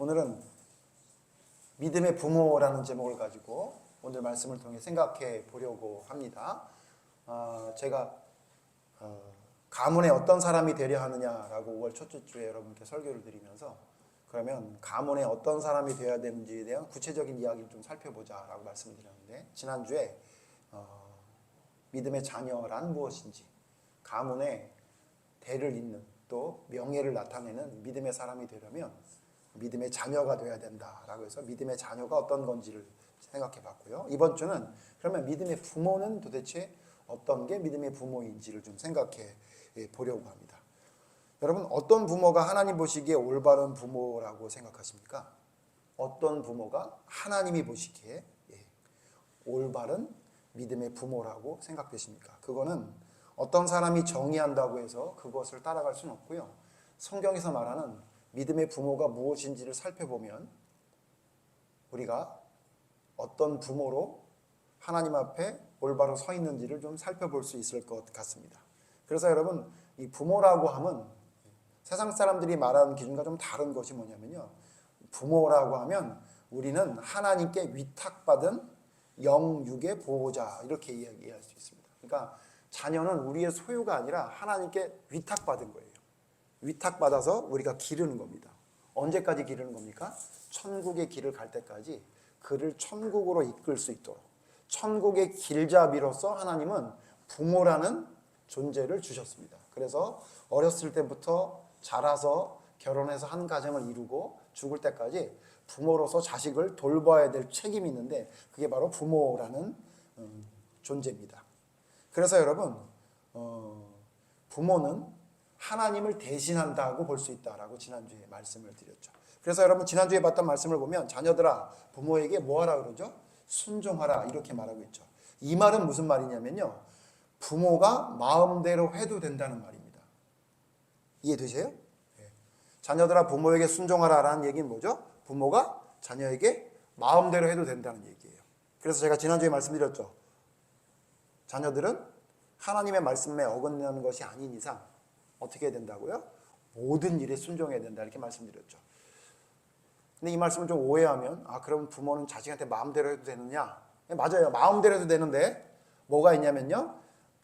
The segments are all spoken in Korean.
오늘은 믿음의 부모라는 제목을 가지고 오늘 말씀을 통해 생각해 보려고 합니다. 제가 가문에 어떤 사람이 되려 하느냐라고 5월 첫째 주에 여러분께 설교를 드리면서 그러면 가문에 어떤 사람이 되어야 되는지에 대한 구체적인 이야기를 좀 살펴보자라고 말씀을 드렸는데, 지난주에 믿음의 자녀란 무엇인지, 가문에 대를 잇는 또 명예를 나타내는 믿음의 사람이 되려면 믿음의 자녀가 되어야 된다라고 해서 믿음의 자녀가 어떤 건지를 생각해 봤고요. 이번 주는 그러면 믿음의 부모는 도대체 어떤 게 믿음의 부모인지를 좀 생각해 보려고 합니다. 여러분, 어떤 부모가 하나님 보시기에 올바른 부모라고 생각하십니까? 어떤 부모가 하나님이 보시기에 올바른 믿음의 부모라고 생각되십니까? 그거는 어떤 사람이 정의한다고 해서 그것을 따라갈 수는 없고요. 성경에서 말하는 믿음의 부모가 무엇인지를 살펴보면 우리가 어떤 부모로 하나님 앞에 올바로 서 있는지를 좀 살펴볼 수 있을 것 같습니다. 그래서 여러분, 이 부모라고 하면 세상 사람들이 말하는 기준과 좀 다른 것이 뭐냐면요, 부모라고 하면 우리는 하나님께 위탁받은 영육의 보호자, 이렇게 이야기할 수 있습니다. 그러니까 자녀는 우리의 소유가 아니라 하나님께 위탁받은 거예요. 위탁받아서 우리가 기르는 겁니다. 언제까지 기르는 겁니까? 천국의 길을 갈 때까지 그를 천국으로 이끌 수 있도록, 천국의 길잡이로서 하나님은 부모라는 존재를 주셨습니다. 그래서 어렸을 때부터 자라서 결혼해서 한 가정을 이루고 죽을 때까지 부모로서 자식을 돌봐야 될 책임이 있는데, 그게 바로 부모라는 존재입니다. 그래서 여러분, 부모는 하나님을 대신한다고 볼 수 있다라고 지난주에 말씀을 드렸죠. 그래서 여러분, 지난주에 봤던 말씀을 보면 자녀들아 부모에게 뭐하라 그러죠? 순종하라, 이렇게 말하고 있죠. 이 말은 무슨 말이냐면요, 부모가 마음대로 해도 된다는 말입니다. 이해되세요? 자녀들아 부모에게 순종하라라는 얘기는 뭐죠? 부모가 자녀에게 마음대로 해도 된다는 얘기예요. 그래서 제가 지난주에 말씀드렸죠. 자녀들은 하나님의 말씀에 어긋나는 것이 아닌 이상 어떻게 해야 된다고요? 모든 일에 순종해야 된다, 이렇게 말씀드렸죠. 근데 이 말씀을 좀 오해하면, 그럼 부모는 자식한테 마음대로 해도 되느냐? 맞아요, 마음대로 해도 되는데 뭐가 있냐면요,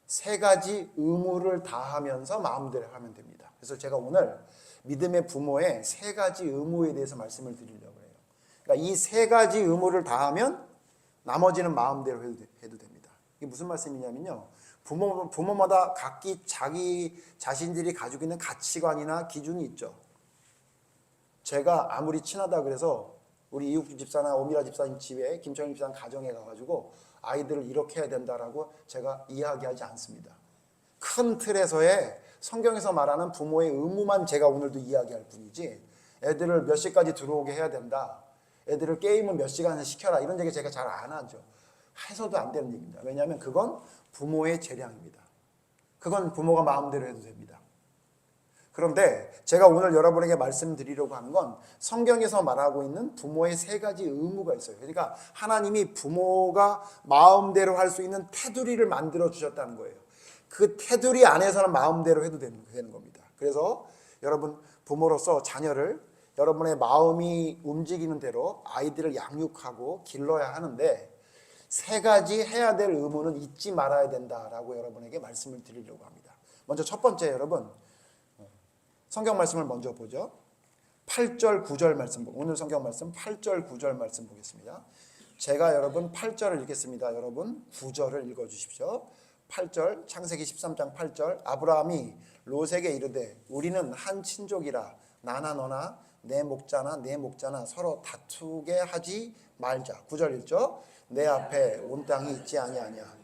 3가지 의무를 다하면서 마음대로 하면 됩니다. 그래서 제가 오늘 믿음의 부모의 3가지 의무에 대해서 말씀을 드리려고 해요. 그러니까 이 3가지 의무를 다하면 나머지는 마음대로 해도 됩니다. 이게 무슨 말씀이냐면요, 부모마다 각기 자기 자신들이 가지고 있는 가치관이나 기준이 있죠. 제가 아무리 친하다 그래서 우리 이육주 집사나 오미라 집사님 집에, 김철영 집사님 가정에 가가지고 아이들을 이렇게 해야 된다라고 제가 이야기하지 않습니다. 큰 틀에서의 성경에서 말하는 부모의 의무만 제가 오늘도 이야기할 뿐이지, 애들을 몇 시까지 들어오게 해야 된다, 애들을 게임을 몇 시간을 시켜라, 이런 얘기 제가 잘 안 하죠. 해서도 안 되는 얘기입니다. 왜냐하면 그건 부모의 재량입니다. 그건 부모가 마음대로 해도 됩니다. 그런데 제가 오늘 여러분에게 말씀드리려고 하는 건 성경에서 말하고 있는 부모의 3가지 의무가 있어요. 그러니까 하나님이 부모가 마음대로 할 수 있는 테두리를 만들어 주셨다는 거예요. 그 테두리 안에서는 마음대로 해도 되는 겁니다. 그래서 여러분, 부모로서 자녀를 여러분의 마음이 움직이는 대로 아이들을 양육하고 길러야 하는데, 3가지 해야 될 의무는 잊지 말아야 된다라고 여러분에게 말씀을 드리려고 합니다. 먼저 첫 번째, 여러분, 성경 말씀을 먼저 보죠. 8절 9절 말씀, 오늘 성경 말씀 8절 9절 말씀 보겠습니다. 제가 여러분 8절을 읽겠습니다. 여러분 9절을 읽어주십시오. 8절, 창세기 13장 8절. 아브라함이 롯에게 이르되 우리는 한 친족이라 나나 너나 내 목자나 내 목자나 서로 다투게 하지 말자. 9절 읽죠. 내 앞에 온 땅이 있지 아니하냐.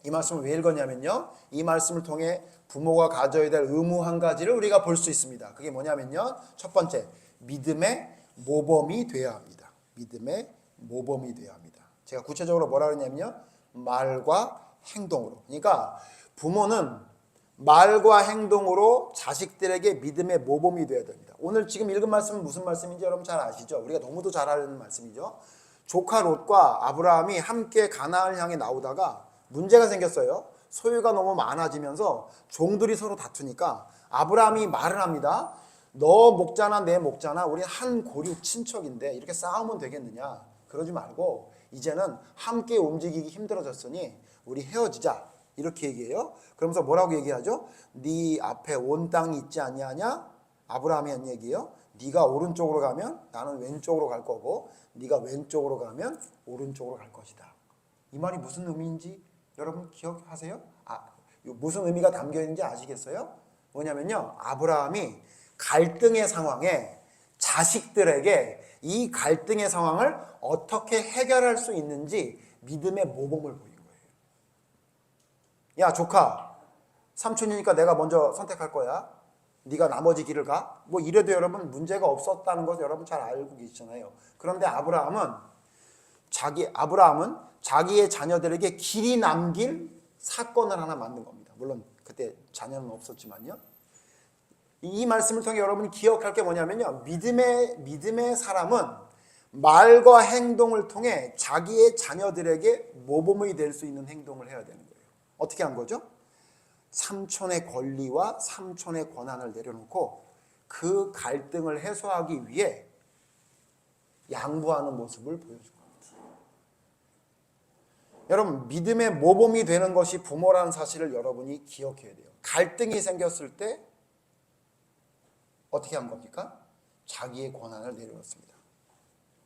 이 말씀을 왜 읽었냐면요, 이 말씀을 통해 부모가 가져야 될 의무 한 가지를 우리가 볼 수 있습니다. 그게 뭐냐면요, 첫 번째, 믿음의 모범이 되어야 합니다. 믿음의 모범이 되어야 합니다. 제가 구체적으로 뭐라 그러냐면요, 말과 행동으로. 그러니까 부모는 말과 행동으로 자식들에게 믿음의 모범이 되어야 됩니다. 오늘 지금 읽은 말씀은 무슨 말씀인지 여러분 잘 아시죠? 우리가 너무도 잘 아는 말씀이죠. 조카 롯과 아브라함이 함께 가나안을 향해 나오다가 문제가 생겼어요. 소유가 너무 많아지면서 종들이 서로 다투니까 아브라함이 말을 합니다. 너 목자나 내 목자나 우리 한 고륙 친척인데 이렇게 싸우면 되겠느냐. 그러지 말고 이제는 함께 움직이기 힘들어졌으니 우리 헤어지자. 이렇게 얘기해요. 그러면서 뭐라고 얘기하죠? 네 앞에 온 땅이 있지 아니하냐? 아브라함이 한 얘기예요. 네가 오른쪽으로 가면 나는 왼쪽으로 갈 거고 네가 왼쪽으로 가면 오른쪽으로 갈 것이다. 이 말이 무슨 의미인지 여러분 기억하세요? 무슨 의미가 담겨 있는지 아시겠어요? 뭐냐면요. 아브라함이 갈등의 상황에 자식들에게 이 갈등의 상황을 어떻게 해결할 수 있는지 믿음의 모범을 보인 거예요. 야 조카, 삼촌이니까 내가 먼저 선택할 거야. 네가 나머지 길을 가. 뭐 이래도 여러분 문제가 없었다는 것을 여러분 잘 알고 계시잖아요. 그런데 아브라함은 자기의 자녀들에게 길이 남길 사건을 하나 만든 겁니다. 물론 그때 자녀는 없었지만요. 이 말씀을 통해 여러분이 기억할 게 뭐냐면요. 믿음의 사람은 말과 행동을 통해 자기의 자녀들에게 모범이 될 수 있는 행동을 해야 되는 거예요. 어떻게 한 거죠? 삼촌의 권리와 삼촌의 권한을 내려놓고 그 갈등을 해소하기 위해 양보하는 모습을 보여준 겁니다. 여러분, 믿음의 모범이 되는 것이 부모라는 사실을 여러분이 기억해야 돼요. 갈등이 생겼을 때 어떻게 한 겁니까? 자기의 권한을 내려놓습니다.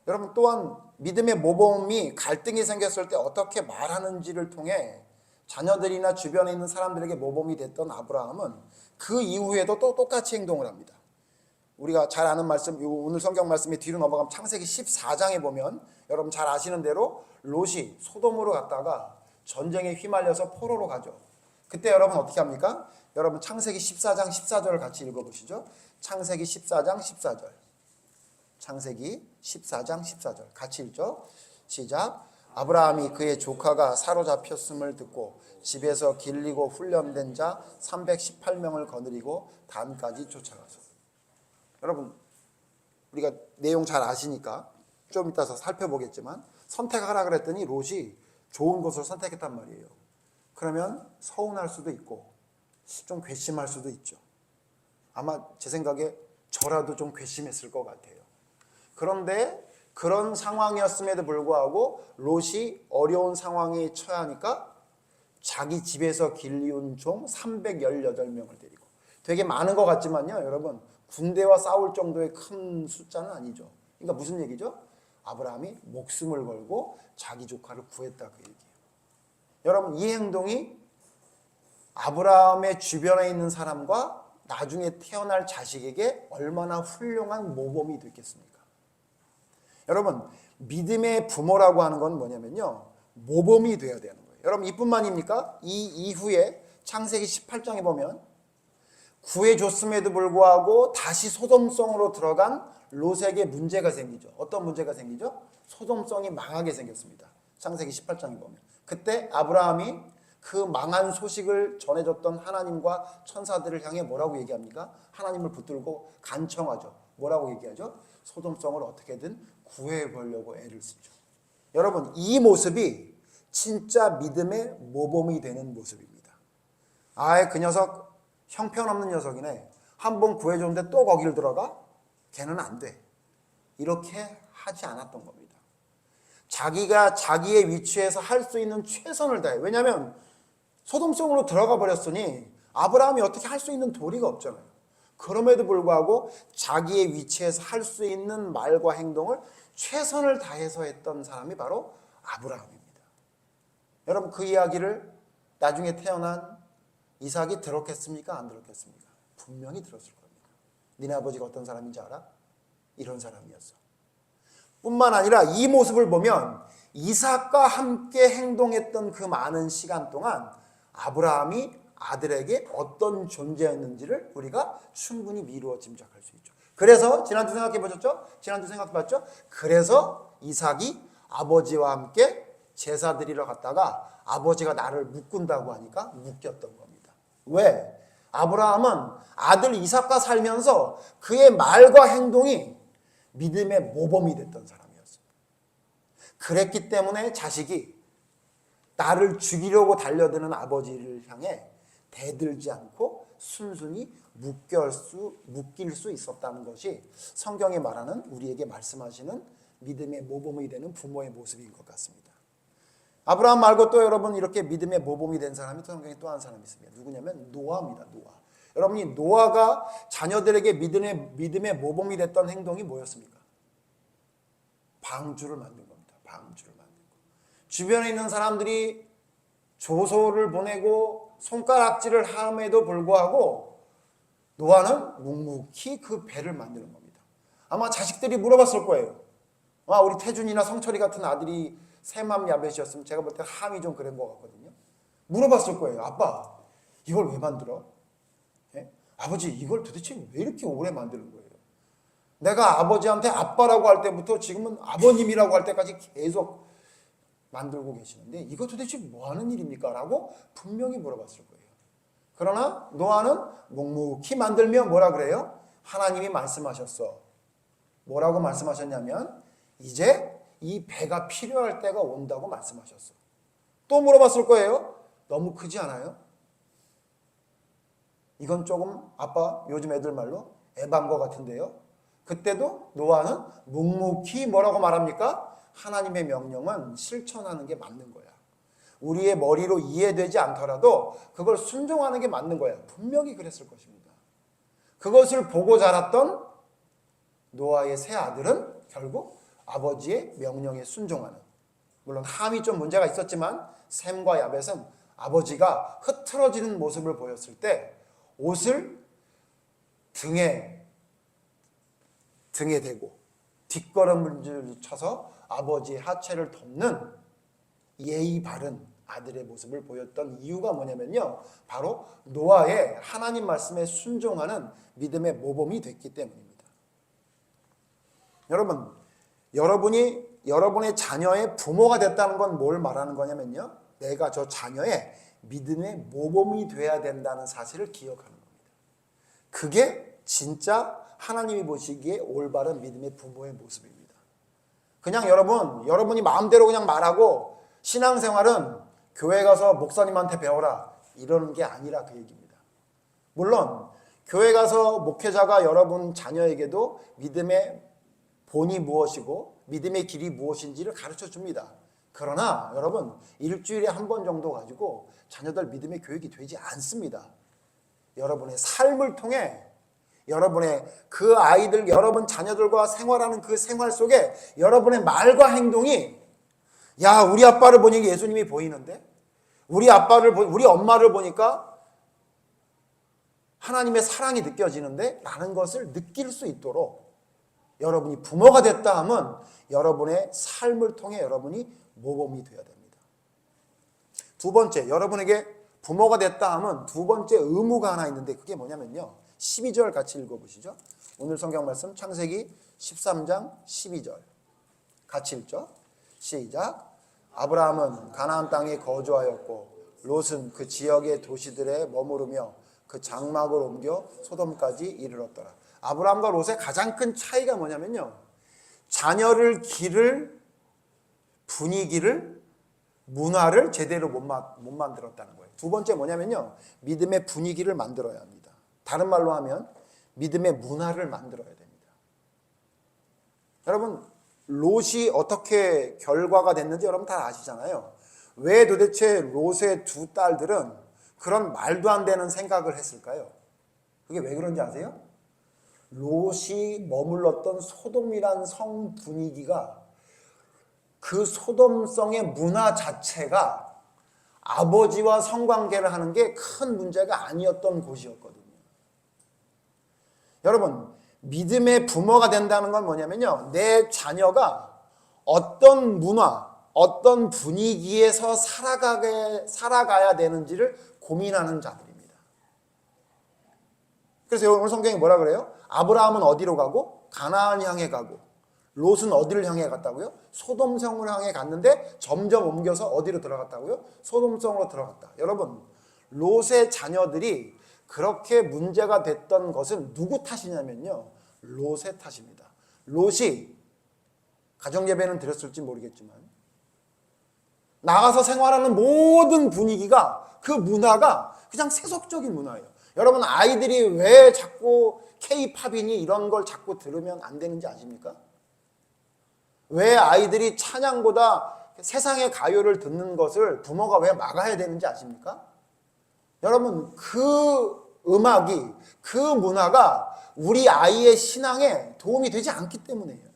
여러분 또한 믿음의 모범이 갈등이 생겼을 때 어떻게 말하는지를 통해 자녀들이나 주변에 있는 사람들에게 모범이 됐던 아브라함은 그 이후에도 또 똑같이 행동을 합니다. 우리가 잘 아는 말씀, 오늘 성경 말씀이 뒤로 넘어가면 창세기 14장에 보면 여러분 잘 아시는 대로 롯이 소돔으로 갔다가 전쟁에 휘말려서 포로로 가죠. 그때 여러분 어떻게 합니까? 여러분 창세기 14장 14절을 같이 읽어보시죠. 창세기 14장 14절. 창세기 14장 14절 같이 읽죠. 시작. 아브라함이 그의 조카가 사로잡혔음을 듣고 집에서 길리고 훈련된 자 318명을 거느리고 단까지 쫓아가서. 여러분 우리가 내용 잘 아시니까 좀 이따서 살펴보겠지만 선택하라 그랬더니 롯이 좋은 곳을 선택했단 말이에요. 그러면 서운할 수도 있고 좀 괘씸할 수도 있죠. 아마 제 생각에 저라도 좀 괘씸했을 것 같아요. 그런데 그런 상황이었음에도 불구하고 롯이 어려운 상황에 처하니까 자기 집에서 길리운 종 318명을 데리고, 되게 많은 것 같지만요 여러분 군대와 싸울 정도의 큰 숫자는 아니죠. 그러니까 무슨 얘기죠? 아브라함이 목숨을 걸고 자기 조카를 구했다 그 얘기예요. 여러분 이 행동이 아브라함의 주변에 있는 사람과 나중에 태어날 자식에게 얼마나 훌륭한 모범이 됐겠습니까? 여러분 믿음의 부모라고 하는 건 뭐냐면요 모범이 돼야 되는 거예요. 여러분 이뿐만입니까? 이 이후에 창세기 18장에 보면 구해줬음에도 불구하고 다시 소돔성으로 들어간 롯에게 문제가 생기죠. 어떤 문제가 생기죠? 소돔성이 망하게 생겼습니다. 창세기 18장에 보면 그때 아브라함이 그 망한 소식을 전해줬던 하나님과 천사들을 향해 뭐라고 얘기합니까? 하나님을 붙들고 간청하죠. 뭐라고 얘기하죠? 소돔성을 어떻게든 구해보려고 애를 쓰죠. 여러분 이 모습이 진짜 믿음의 모범이 되는 모습입니다. 아예 그 녀석 형편없는 녀석이네. 한 번 구해줬는데 또 거길 들어가? 걔는 안 돼. 이렇게 하지 않았던 겁니다. 자기가 자기의 위치에서 할 수 있는 최선을 다해. 왜냐하면 소돔성으로 들어가 버렸으니 아브라함이 어떻게 할 수 있는 도리가 없잖아요. 그럼에도 불구하고 자기의 위치에서 할 수 있는 말과 행동을 최선을 다해서 했던 사람이 바로 아브라함입니다. 여러분 그 이야기를 나중에 태어난 이삭이 들었겠습니까? 안 들었겠습니까? 분명히 들었을 겁니다. 니네 아버지가 어떤 사람인지 알아? 이런 사람이었어. 뿐만 아니라 이 모습을 보면 이삭과 함께 행동했던 그 많은 시간 동안 아브라함이 아들에게 어떤 존재였는지를 우리가 충분히 미루어 짐작할 수 있죠. 그래서 지난주 생각해 보셨죠? 지난주 생각해 봤죠? 그래서 이삭이 아버지와 함께 제사 드리러 갔다가 아버지가 나를 묶은다고 하니까 묶였던 겁니다. 왜? 아브라함은 아들 이삭과 살면서 그의 말과 행동이 믿음의 모범이 됐던 사람이었습니다. 그랬기 때문에 자식이 나를 죽이려고 달려드는 아버지를 향해 대들지 않고 순순히 묶일 수 있었다는 것이 성경이 말하는 우리에게 말씀하시는 믿음의 모범이 되는 부모의 모습인 것 같습니다. 아브라함 말고 또 여러분 이렇게 믿음의 모범이 된 사람이 성경에 또 한 사람이 있습니다. 누구냐면 노아입니다. 노아. 여러분이 노아가 자녀들에게 믿음의 모범이 됐던 행동이 뭐였습니까? 방주를 만든 겁니다. 방주를 만든 거. 주변에 있는 사람들이 조소를 보내고 손가락질을 함에도 불구하고 노아는 묵묵히 그 배를 만드는 겁니다. 아마 자식들이 물어봤을 거예요. 우리 태준이나 성철이 같은 아들이 새맘 야벳이었으면 제가 볼 때 함이 좀 그런 것 같거든요. 물어봤을 거예요. 아빠, 이걸 왜 만들어? 예? 아버지, 이걸 도대체 왜 이렇게 오래 만드는 거예요? 내가 아버지한테 아빠라고 할 때부터 지금은 아버님이라고 할 때까지 계속 만들고 계시는데 이거 도대체 뭐 하는 일입니까? 라고 분명히 물어봤을 거예요. 그러나 노아는 묵묵히 만들며 뭐라 그래요? 하나님이 말씀하셨어. 뭐라고 말씀하셨냐면 이제 이 배가 필요할 때가 온다고 말씀하셨어. 또 물어봤을 거예요. 너무 크지 않아요? 이건 조금 아빠 요즘 애들 말로 에반 것 같은데요. 그때도 노아는 묵묵히 뭐라고 말합니까? 하나님의 명령은 실천하는 게 맞는 거야. 우리의 머리로 이해되지 않더라도 그걸 순종하는 게 맞는 거야. 분명히 그랬을 것입니다. 그것을 보고 자랐던 노아의 세 아들은 결국 아버지의 명령에 순종하는, 물론 함이 좀 문제가 있었지만 셈과 야벳은 아버지가 흐트러지는 모습을 보였을 때 옷을 등에 대고 뒷걸음질 쳐서 아버지의 하체를 덮는 예의 바른 아들의 모습을 보였던 이유가 뭐냐면요, 바로 노아의 하나님 말씀에 순종하는 믿음의 모범이 됐기 때문입니다. 여러분이 여러분의 자녀의 부모가 됐다는 건 뭘 말하는 거냐면요, 내가 저 자녀의 믿음의 모범이 돼야 된다는 사실을 기억하는 겁니다. 그게 진짜 하나님이 보시기에 올바른 믿음의 부모의 모습입니다. 그냥 여러분이 마음대로 그냥 말하고 신앙생활은 교회 가서 목사님한테 배워라 이러는 게 아니라 그 얘기입니다. 물론 교회 가서 목회자가 여러분 자녀에게도 믿음의 본이 무엇이고 믿음의 길이 무엇인지를 가르쳐 줍니다. 그러나 여러분 일주일에 한 번 정도 가지고 자녀들 믿음의 교육이 되지 않습니다. 여러분의 삶을 통해 여러분의 그 아이들, 여러분 자녀들과 생활하는 그 생활 속에 여러분의 말과 행동이, 야, 우리 아빠를 보니까 예수님이 보이는데, 우리 엄마를 보니까 하나님의 사랑이 느껴지는데 라는 것을 느낄 수 있도록 여러분이 부모가 됐다 하면 여러분의 삶을 통해 여러분이 모범이 되어야 됩니다. 두 번째, 여러분에게 부모가 됐다 하면 두 번째 의무가 하나 있는데 그게 뭐냐면요, 12절 같이 읽어보시죠. 오늘 성경 말씀 창세기 13장 12절 같이 읽죠. 시작. 아브라함은 가나안 땅에 거주하였고 롯은 그 지역의 도시들에 머무르며 그 장막을 옮겨 소돔까지 이르렀더라. 아브라함과 롯의 가장 큰 차이가 뭐냐면요, 자녀를 기를 분위기를, 문화를 제대로 못 만들었다는 거예요. 두 번째 뭐냐면요, 믿음의 분위기를 만들어야 합니다. 다른 말로 하면 믿음의 문화를 만들어야 됩니다. 여러분, 롯이 어떻게 결과가 됐는지 여러분 다 아시잖아요. 왜 도대체 롯의 두 딸들은 그런 말도 안 되는 생각을 했을까요? 그게 왜 그런지 아세요? 롯이 머물렀던 소돔이란 성 분위기가, 그 소돔성의 문화 자체가 아버지와 성관계를 하는 게 큰 문제가 아니었던 곳이었거든요. 여러분, 믿음의 부모가 된다는 건 뭐냐면요, 내 자녀가 어떤 문화, 어떤 분위기에서 살아가야 되는지를 고민하는 자들입니다. 그래서 오늘 성경이 뭐라 그래요? 아브라함은 어디로 가고? 가나안 향해 가고, 롯은 어디를 향해 갔다고요? 소돔성을 향해 갔는데 점점 옮겨서 어디로 들어갔다고요? 소돔성으로 들어갔다. 여러분, 롯의 자녀들이 그렇게 문제가 됐던 것은 누구 탓이냐면요, 롯의 탓입니다. 롯이, 가정예배는 드렸을지 모르겠지만 나가서 생활하는 모든 분위기가, 그 문화가 그냥 세속적인 문화예요. 여러분, 아이들이 왜 자꾸 K-팝이니 이런 걸 자꾸 들으면 안 되는지 아십니까? 왜 아이들이 찬양보다 세상의 가요를 듣는 것을 부모가 왜 막아야 되는지 아십니까? 여러분, 그 음악이, 그 문화가 우리 아이의 신앙에 도움이 되지 않기 때문이에요.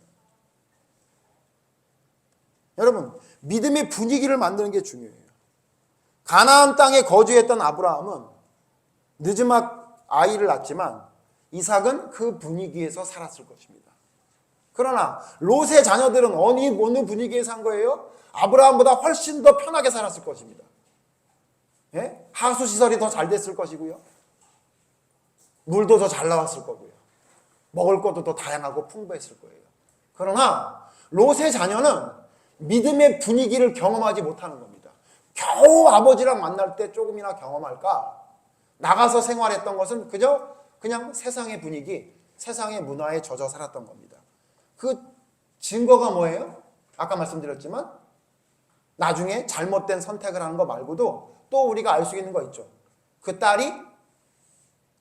여러분, 믿음의 분위기를 만드는 게 중요해요. 가나안 땅에 거주했던 아브라함은 늦지막 아이를 낳았지만 이삭은 그 분위기에서 살았을 것입니다. 그러나 롯의 자녀들은 어느 분위기에 산 거예요? 아브라함보다 훨씬 더 편하게 살았을 것입니다. 예? 하수시설이 더 잘 됐을 것이고요. 물도 더 잘 나왔을 거고요. 먹을 것도 더 다양하고 풍부했을 거예요. 그러나 롯의 자녀는 믿음의 분위기를 경험하지 못하는 겁니다. 겨우 아버지랑 만날 때 조금이나 경험할까? 나가서 생활했던 것은 그냥 세상의 분위기, 세상의 문화에 젖어 살았던 겁니다. 그 증거가 뭐예요? 아까 말씀드렸지만 나중에 잘못된 선택을 하는 거 말고도 또 우리가 알 수 있는 거 있죠. 그 딸이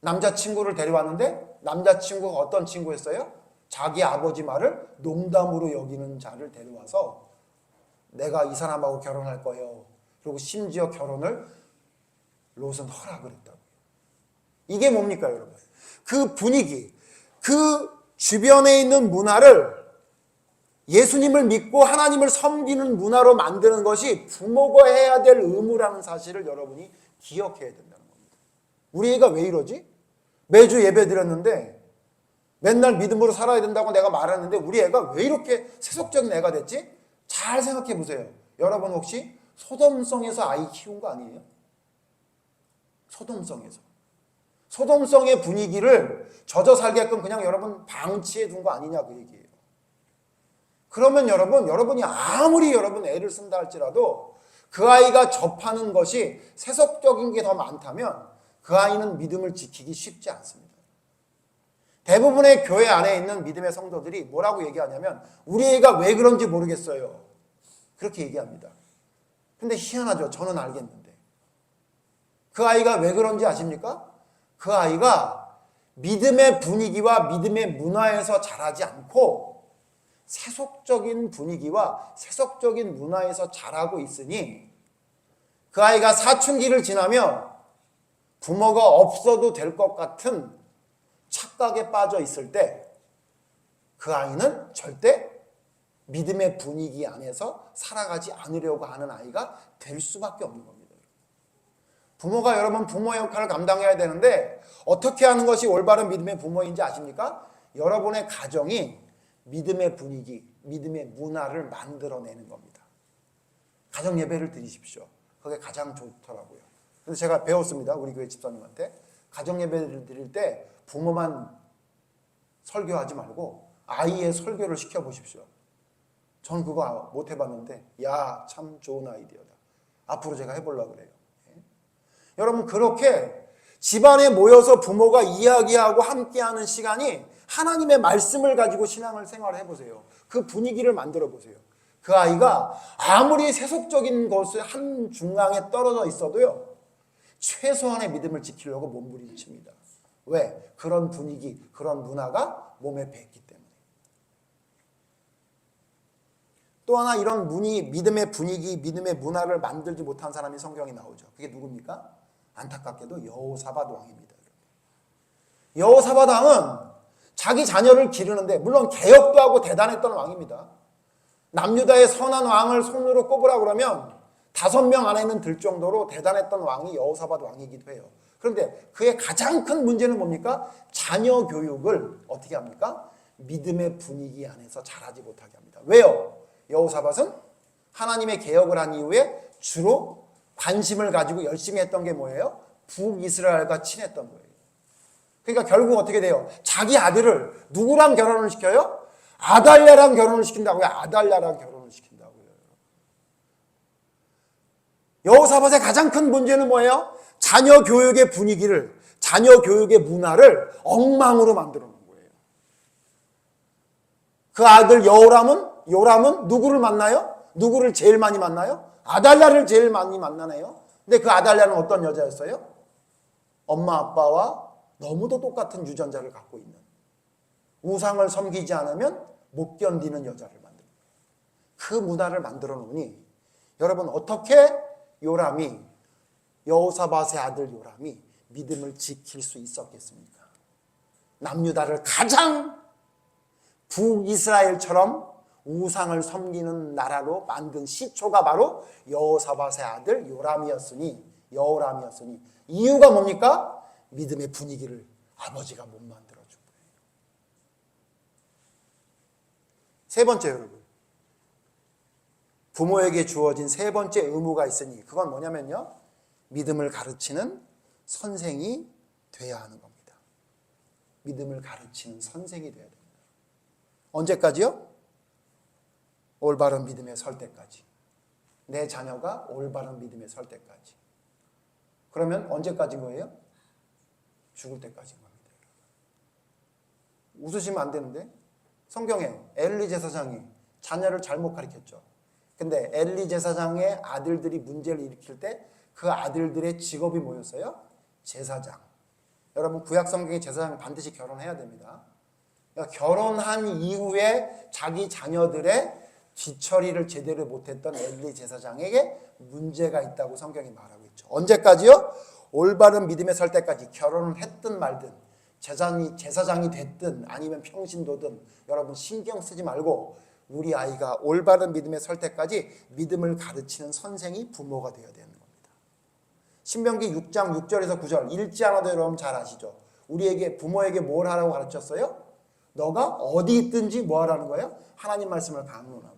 남자친구를 데려왔는데 남자친구가 어떤 친구였어요? 자기 아버지 말을 농담으로 여기는 자를 데려와서 내가 이 사람하고 결혼할 거예요. 그리고 심지어 결혼을 롯은 허락을 했다고요. 이게 뭡니까, 여러분? 그 분위기, 그 주변에 있는 문화를 예수님을 믿고 하나님을 섬기는 문화로 만드는 것이 부모가 해야 될 의무라는 사실을 여러분이 기억해야 된다는 겁니다. 우리 애가 왜 이러지? 매주 예배 드렸는데 맨날 믿음으로 살아야 된다고 내가 말하는데 우리 애가 왜 이렇게 세속적인 애가 됐지? 잘 생각해 보세요. 여러분 혹시 소돔성에서 아이 키운 거 아니에요? 소돔성에서. 소돔성의 분위기를 젖어 살게끔 그냥 여러분 방치해 둔 거 아니냐 그 얘기예요. 그러면 여러분이 아무리 여러분 애를 쓴다 할지라도 그 아이가 접하는 것이 세속적인 게 더 많다면 그 아이는 믿음을 지키기 쉽지 않습니다. 대부분의 교회 안에 있는 믿음의 성도들이 뭐라고 얘기하냐면 우리 애가 왜 그런지 모르겠어요. 그렇게 얘기합니다. 근데 희한하죠. 저는 알겠는데. 그 아이가 왜 그런지 아십니까? 그 아이가 믿음의 분위기와 믿음의 문화에서 자라지 않고 세속적인 분위기와 세속적인 문화에서 자라고 있으니 그 아이가 사춘기를 지나며 부모가 없어도 될 것 같은 착각에 빠져 있을 때 그 아이는 절대 믿음의 분위기 안에서 살아가지 않으려고 하는 아이가 될 수밖에 없는 겁니다. 부모가 여러분 부모 역할을 감당해야 되는데 어떻게 하는 것이 올바른 믿음의 부모인지 아십니까? 여러분의 가정이 믿음의 분위기, 믿음의 문화를 만들어내는 겁니다. 가정 예배를 드리십시오. 그게 가장 좋더라고요. 그래서 제가 배웠습니다. 우리 교회 집사님한테. 가정 예배를 드릴 때 부모만 설교하지 말고 아이의 설교를 시켜보십시오. 전 그거 못 해봤는데 야, 참 좋은 아이디어다. 앞으로 제가 해보려고 그래요. 여러분 그렇게 집안에 모여서 부모가 이야기하고 함께하는 시간이 하나님의 말씀을 가지고 신앙을 생활을 해보세요. 그 분위기를 만들어 보세요. 그 아이가 아무리 세속적인 것을 한 중앙에 떨어져 있어도요. 최소한의 믿음을 지키려고 몸부림칩니다. 왜? 그런 분위기, 그런 문화가 몸에 뱄기 때문에. 또 하나 이런 믿음의 분위기, 믿음의 문화를 만들지 못한 사람이 성경에 나오죠. 그게 누굽니까? 안타깝게도 여호사밧 왕입니다. 여호사밧 왕은 자기 자녀를 기르는데 물론 개혁도 하고 대단했던 왕입니다. 남유다의 선한 왕을 손으로 꼽으라 그러면 5명 안에는 들 정도로 대단했던 왕이 여호사밧 왕이기도 해요. 그런데 그의 가장 큰 문제는 뭡니까? 자녀 교육을 어떻게 합니까? 믿음의 분위기 안에서 자라지 못하게 합니다. 왜요? 여호사밧은 하나님의 개혁을 한 이후에 주로 관심을 가지고 열심히 했던 게 뭐예요? 북이스라엘과 친했던 거예요. 그러니까 결국 어떻게 돼요? 자기 아들을 누구랑 결혼을 시켜요? 아달랴랑 결혼을 시킨다고요. 아달랴랑 결혼을 시킨다고요. 여호사밧의 가장 큰 문제는 뭐예요? 자녀 교육의 분위기를, 자녀 교육의 문화를 엉망으로 만들어 놓은 거예요. 그 아들 요람은 누구를 만나요? 누구를 제일 많이 만나요? 아달랴를 제일 많이 만나네요. 근데 그 아달랴는 어떤 여자였어요? 엄마 아빠와 너무도 똑같은 유전자를 갖고 있는, 우상을 섬기지 않으면 못 견디는 여자를 만듭니다. 그 문화를 만들어 놓으니 여러분, 어떻게 요람이, 여호사밧의 아들 요람이 믿음을 지킬 수 있었겠습니까? 남유다를 가장 북이스라엘처럼 우상을 섬기는 나라로 만든 시초가 바로 여호사밧의 아들 요람이었으니, 이유가 뭡니까? 믿음의 분위기를 아버지가 못 만들어준 거예요. 세 번째, 여러분, 부모에게 주어진 세 번째 의무가 있으니 그건 뭐냐면요, 믿음을 가르치는 선생이 돼야 하는 겁니다. 믿음을 가르치는 선생이 돼야 됩니다. 언제까지요? 올바른 믿음에 설 때까지. 내 자녀가 올바른 믿음에 설 때까지. 그러면 언제까지인 거예요? 죽을 때까지인 겁니다. 웃으시면 안 되는데, 성경에 엘리 제사장이 자녀를 잘못 가르쳤죠. 근데 엘리 제사장의 아들들이 문제를 일으킬 때 그 아들들의 직업이 뭐였어요? 제사장. 여러분, 구약 성경의 제사장은 반드시 결혼해야 됩니다. 그러니까 결혼한 이후에 자기 자녀들의 뒤처리를 제대로 못했던 엘리 제사장에게 문제가 있다고 성경이 말하고 있죠. 언제까지요? 올바른 믿음에 설 때까지. 결혼을 했든 말든, 제사장이 됐든 아니면 평신도든 여러분 신경 쓰지 말고 우리 아이가 올바른 믿음에 설 때까지 믿음을 가르치는 선생이 부모가 되어야 되는 겁니다. 신명기 6장 6절에서 9절 읽지 않아도 여러분 잘 아시죠? 우리에게, 부모에게 뭘 하라고 가르쳤어요? 너가 어디 있든지 뭐 하라는 거예요? 하나님 말씀을 강론하고,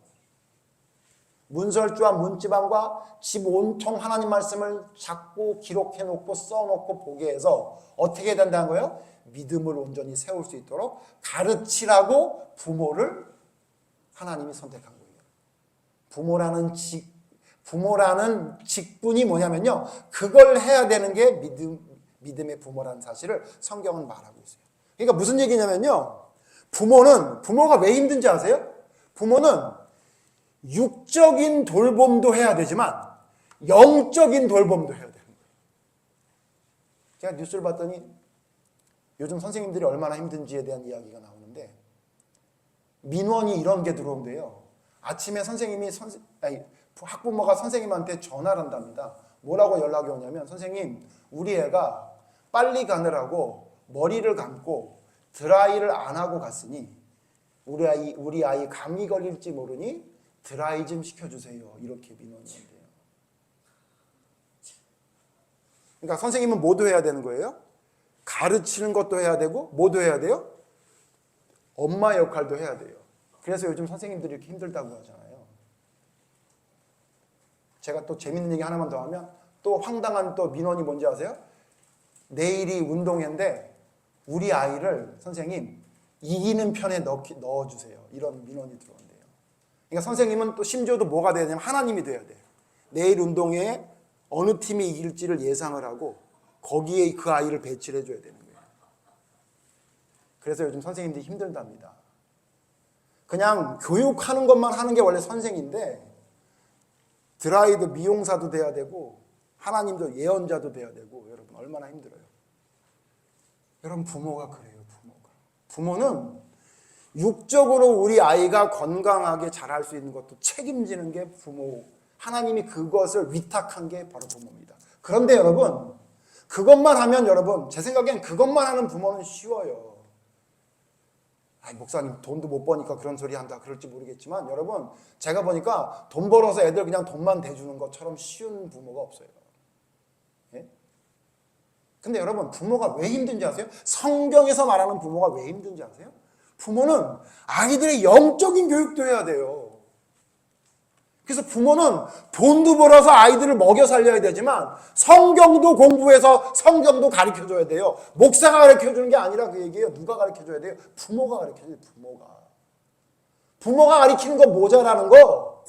문설주와 문지방과 집 온통 하나님 말씀을 잡고 기록해놓고 써놓고 보게 해서 어떻게 된다는 거예요? 믿음을 온전히 세울 수 있도록 가르치라고 부모를 하나님이 선택한 거예요. 부모라는 직분이 뭐냐면요, 그걸 해야 되는 게 믿음의 부모라는 사실을 성경은 말하고 있어요. 그러니까 무슨 얘기냐면요, 부모가 왜 힘든지 아세요? 부모는 육적인 돌봄도 해야 되지만 영적인 돌봄도 해야 되는 거예요. 제가 뉴스를 봤더니 요즘 선생님들이 얼마나 힘든지에 대한 이야기가 나오는데, 민원이 이런 게 들어온대요. 아침에 학부모가 선생님한테 전화를 한답니다. 뭐라고 연락이 오냐면, 선생님, 우리 애가 빨리 가느라고 머리를 감고 드라이를 안 하고 갔으니 우리 아이 감기 걸릴지 모르니 드라이 좀 시켜주세요. 이렇게 민원이 온대요. 그러니까 선생님은 뭐도 해야 되는 거예요? 가르치는 것도 해야 되고, 뭐도 해야 돼요? 엄마 역할도 해야 돼요. 그래서 요즘 선생님들이 이렇게 힘들다고 하잖아요. 제가 또 재밌는 얘기 하나만 더 하면, 또 황당한 또 민원이 뭔지 아세요? 내일이 운동회인데 우리 아이를 선생님 이기는 편에 넣어주세요. 이런 민원이 들어온대요. 그러니까 선생님은 또 심지어도 뭐가 돼야 되냐면 하나님이 돼야 돼요. 내일 운동회에 어느 팀이 이길지를 예상을 하고 거기에 그 아이를 배치를 해줘야 되는 거예요. 그래서 요즘 선생님들이 힘들답니다. 그냥 교육하는 것만 하는 게 원래 선생인데, 드라이도 미용사도 돼야 되고 하나님도 예언자도 돼야 되고, 여러분 얼마나 힘들어요. 여러분, 부모가 그래요. 부모는 육적으로 우리 아이가 건강하게 자랄 수 있는 것도 책임지는 게 부모, 하나님이 그것을 위탁한 게 바로 부모입니다. 그런데 여러분, 그것만 하면, 여러분 제 생각엔 그것만 하는 부모는 쉬워요. 목사님 돈도 못 버니까 그런 소리 한다 그럴지 모르겠지만, 여러분 제가 보니까 돈 벌어서 애들 그냥 돈만 대주는 것처럼 쉬운 부모가 없어요. 예? 근데 여러분, 부모가 왜 힘든지 아세요? 성경에서 말하는 부모가 왜 힘든지 아세요? 부모는 아이들의 영적인 교육도 해야 돼요. 그래서 부모는 돈도 벌어서 아이들을 먹여 살려야 되지만 성경도 공부해서 성경도 가르쳐줘야 돼요. 목사가 가르쳐주는 게 아니라 그 얘기예요. 누가 가르쳐줘야 돼요? 부모가 가르쳐줘야 돼요. 부모가 가르치는 거 모자라는 거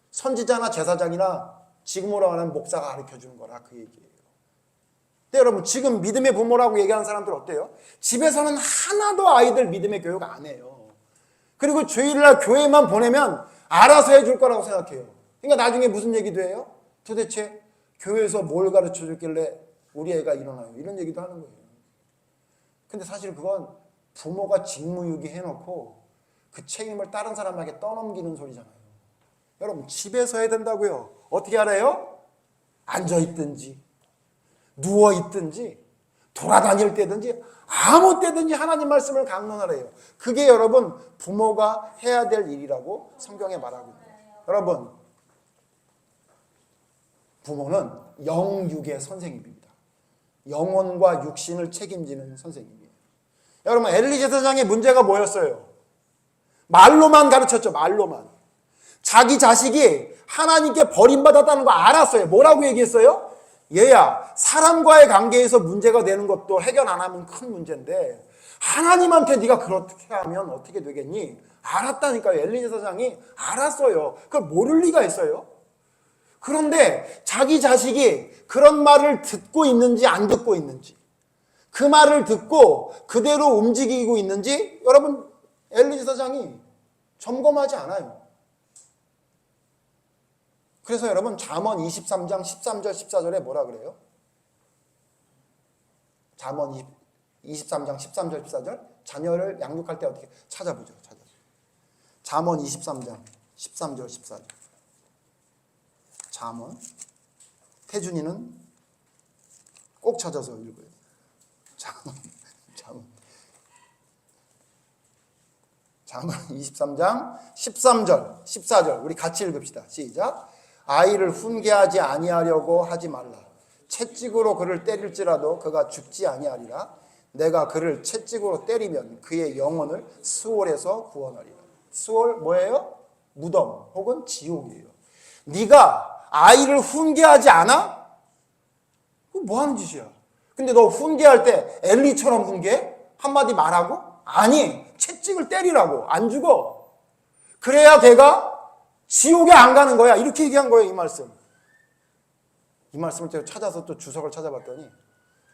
선지자나 제사장이나 지금으로 말하는 목사가 가르쳐주는 거라, 그 얘기예요. 근데 여러분, 지금 믿음의 부모라고 얘기하는 사람들 어때요? 집에서는 하나도 아이들 믿음의 교육 안 해요. 그리고 주일날 교회만 보내면 알아서 해줄 거라고 생각해요. 그러니까 나중에 무슨 얘기도 해요? 도대체 교회에서 뭘 가르쳐 줬길래 우리 애가 일어나요? 이런 얘기도 하는 거예요. 근데 사실 그건 부모가 직무유기 해놓고 그 책임을 다른 사람에게 떠넘기는 소리잖아요. 여러분 집에서 해야 된다고요. 어떻게 알아요? 앉아있든지 누워있든지 돌아다닐 때든지 아무 때든지 하나님 말씀을 강론하래요. 그게 여러분 부모가 해야 될 일이라고 성경에 말하고 있어요. 여러분 부모는 영육의 선생님입니다. 영혼과 육신을 책임지는 선생님이에요. 여러분 엘리 제사장의 문제가 뭐였어요? 말로만 가르쳤죠. 말로만. 자기 자식이 하나님께 버림받았다는 거 알았어요. 뭐라고 얘기했어요? 얘야 사람과의 관계에서 문제가 되는 것도 해결 안 하면 큰 문제인데 하나님한테 네가 그렇게 하면 어떻게 되겠니? 알았다니까요. 엘리 제사장이 알았어요. 그걸 모를 리가 있어요. 그런데 자기 자식이 그런 말을 듣고 있는지 안 듣고 있는지 그 말을 듣고 그대로 움직이고 있는지 여러분 엘리 제사장이 점검하지 않아요. 그래서 여러분 잠언 23장 13절 14절에 뭐라 그래요? 잠언 23장 13절 14절 자녀를 양육할 때 어떻게 찾아보죠. 잠언 23장 13절 14절 잠언 태준이는 꼭 찾아서 읽어요. 잠언 23장 13절 14절 우리 같이 읽읍시다. 시작. 아이를 훈계하지 아니하려고 하지 말라. 채찍으로 그를 때릴지라도 그가 죽지 아니하리라. 내가 그를 채찍으로 때리면 그의 영혼을 스올에서 구원하리라. 스올 뭐예요? 무덤 혹은 지옥이에요. 네가 아이를 훈계하지 않아? 그거 뭐 하는 짓이야? 근데 너 훈계할 때 엘리처럼 훈계해? 한마디 말하고? 아니, 채찍을 때리라고. 안 죽어. 그래야 걔가 지옥에 안 가는 거야. 이렇게 얘기한 거예요, 이 말씀. 이 말씀을 제가 찾아서 또 주석을 찾아봤더니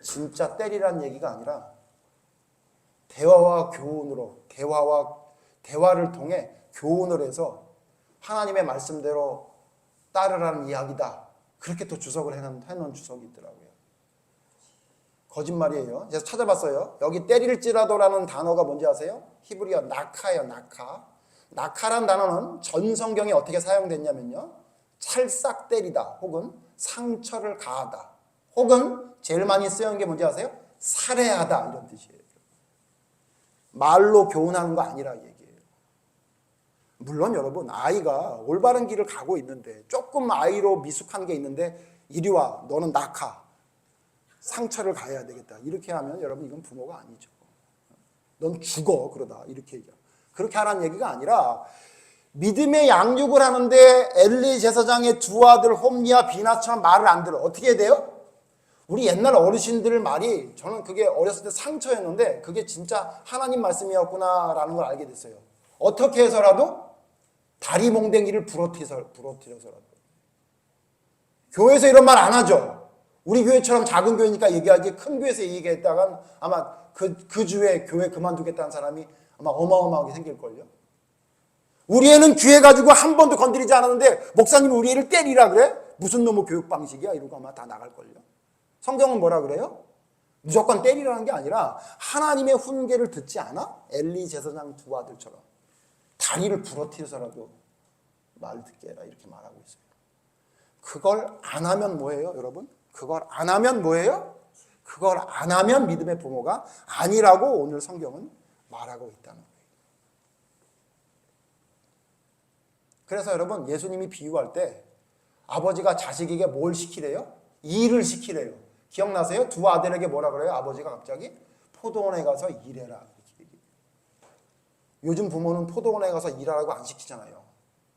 진짜 때리라는 얘기가 아니라 대화와 교훈으로 대화를 통해 교훈을 해서 하나님의 말씀대로 따르라는 이야기다. 그렇게 또 주석을 해놓은 주석이 있더라고요. 거짓말이에요. 제가 찾아봤어요. 여기 때릴지라도라는 단어가 뭔지 아세요? 히브리어 나카예요. 나카. 나카란 단어는 전 성경에 어떻게 사용됐냐면요. 찰싹 때리다 혹은 상처를 가하다 혹은 제일 많이 쓰여진 게 뭔지 아세요? 살해하다 이런 뜻이에요. 말로 교훈하는 거 아니라 얘기예요. 물론 여러분 아이가 올바른 길을 가고 있는데 조금 아이로 미숙한 게 있는데 이리 와 너는 낙하 상처를 가해야 되겠다 이렇게 하면 여러분 이건 부모가 아니죠. 넌 죽어 그러다 이렇게 얘기하고 그렇게 하라는 얘기가 아니라 믿음의 양육을 하는데 엘리 제사장의 두 아들 홈리와 비나처럼 말을 안 들어. 어떻게 해야 돼요? 우리 옛날 어르신들 말이 저는 그게 어렸을 때 상처였는데 그게 진짜 하나님 말씀이었구나라는 걸 알게 됐어요. 어떻게 해서라도 다리 몽댕이를 부러뜨려서라도. 교회에서 이런 말 안 하죠. 우리 교회처럼 작은 교회니까 얘기하지 큰 교회에서 얘기했다간 아마 그 주에 교회 그만두겠다는 사람이 아마 어마어마하게 생길걸요. 우리 애는 귀해 가지고 한 번도 건드리지 않았는데 목사님이 우리 애를 때리라 그래? 무슨 놈의 교육 방식이야? 이러고 아마 다 나갈걸요. 성경은 뭐라 그래요? 무조건 때리라는 게 아니라 하나님의 훈계를 듣지 않아? 엘리 제사장 두 아들처럼 다리를 부러뜨려서라도 말 듣게 해라 이렇게 말하고 있어요. 그걸 안 하면 뭐예요, 여러분? 그걸 안 하면 뭐예요? 그걸 안 하면 믿음의 부모가 아니라고 오늘 성경은 말하고 있다는 거예요. 그래서 여러분 예수님이 비유할 때 아버지가 자식에게 뭘 시키래요? 일을 시키래요. 기억나세요? 두 아들에게 뭐라 그래요? 아버지가 갑자기 포도원에 가서 일해라 이렇게 얘기해요. 요즘 부모는 포도원에 가서 일하라고 안 시키잖아요.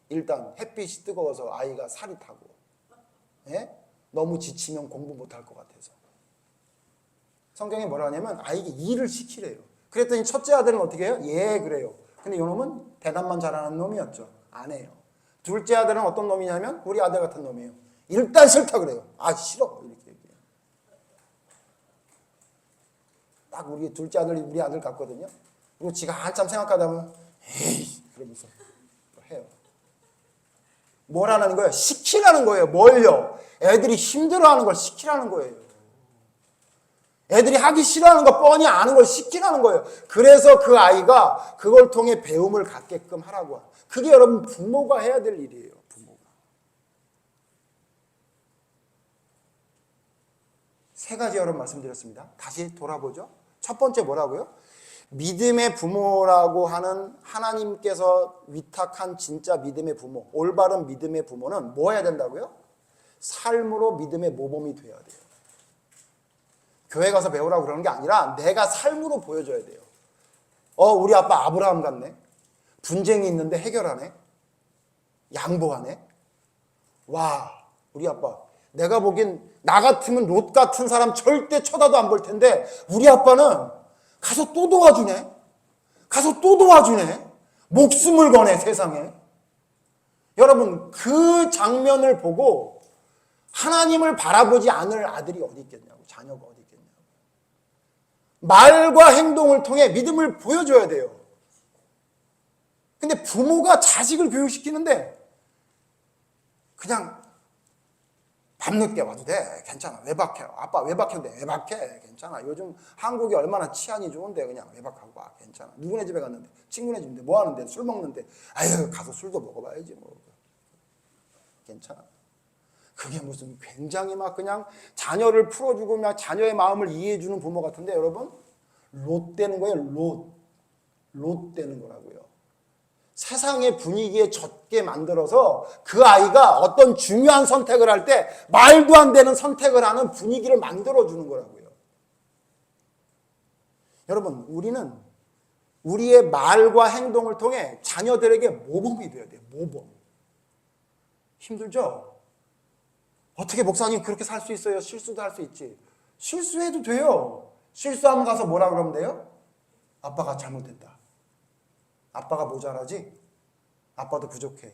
일단 햇빛이 뜨거워서 아이가 살이 타고 예? 너무 지치면 공부 못할 것 같아서 성경이 뭐라 하냐면 아이에게 일을 시키래요. 그랬더니 첫째 아들은 어떻게 해요? 예 그래요. 근데 이놈은 대답만 잘하는 놈이었죠. 안 해요. 둘째 아들은 어떤 놈이냐면 우리 아들 같은 놈이에요. 일단 싫다 그래요. 아 싫어 이렇게 얘기해요. 딱 우리 둘째 아들이 우리 아들 같거든요. 그리고 지가 한참 생각하다 보면 에이 그러면서 해요. 뭐라는 거예요? 시키라는 거예요. 뭘요? 애들이 힘들어하는 걸 시키라는 거예요. 애들이 하기 싫어하는 거 뻔히 아는 걸 시키라는 거예요. 그래서 그 아이가 그걸 통해 배움을 갖게끔 하라고. 그게 여러분 부모가 해야 될 일이에요. 부모가. 세 가지 여러분 말씀드렸습니다. 다시 돌아보죠. 첫 번째 뭐라고요? 믿음의 부모라고 하는 하나님께서 위탁한 진짜 믿음의 부모, 올바른 믿음의 부모는 뭐 해야 된다고요? 삶으로 믿음의 모범이 돼야 돼요. 교회 가서 배우라고 그러는 게 아니라 내가 삶으로 보여줘야 돼요. 우리 아빠 아브라함 같네. 분쟁이 있는데 해결하네. 양보하네. 와, 우리 아빠. 내가 보기엔 나 같으면 롯 같은 사람 절대 쳐다도 안 볼 텐데 우리 아빠는 가서 또 도와주네. 가서 또 도와주네. 목숨을 거네, 세상에. 여러분, 그 장면을 보고 하나님을 바라보지 않을 아들이 어디 있겠냐고, 자녀가 어디 있겠냐고. 말과 행동을 통해 믿음을 보여줘야 돼요. 근데 부모가 자식을 교육시키는데 그냥 밤늦게 와도 돼. 괜찮아. 외박해. 아빠 외박해도 돼. 외박해. 괜찮아. 요즘 한국이 얼마나 치안이 좋은데 그냥 외박하고 와. 괜찮아. 누구네 집에 갔는데 친구네 집인데 뭐 하는데 술 먹는데 아유 가서 술도 먹어봐야지 뭐. 괜찮아. 그게 무슨 굉장히 막 그냥 자녀를 풀어주고 그냥 자녀의 마음을 이해해주는 부모 같은데 여러분 롯 되는 거예요. 롯 되는 거라고요. 세상의 분위기에 젖게 만들어서 그 아이가 어떤 중요한 선택을 할 때 말도 안 되는 선택을 하는 분위기를 만들어주는 거라고요. 여러분, 우리는 우리의 말과 행동을 통해 자녀들에게 모범이 되어야 돼요. 모범. 힘들죠? 어떻게 목사님 그렇게 살 수 있어요? 실수도 할 수 있지. 실수해도 돼요. 실수하면 가서 뭐라 그러면 돼요? 아빠가 잘못했다. 아빠가 모자라지? 아빠도 부족해.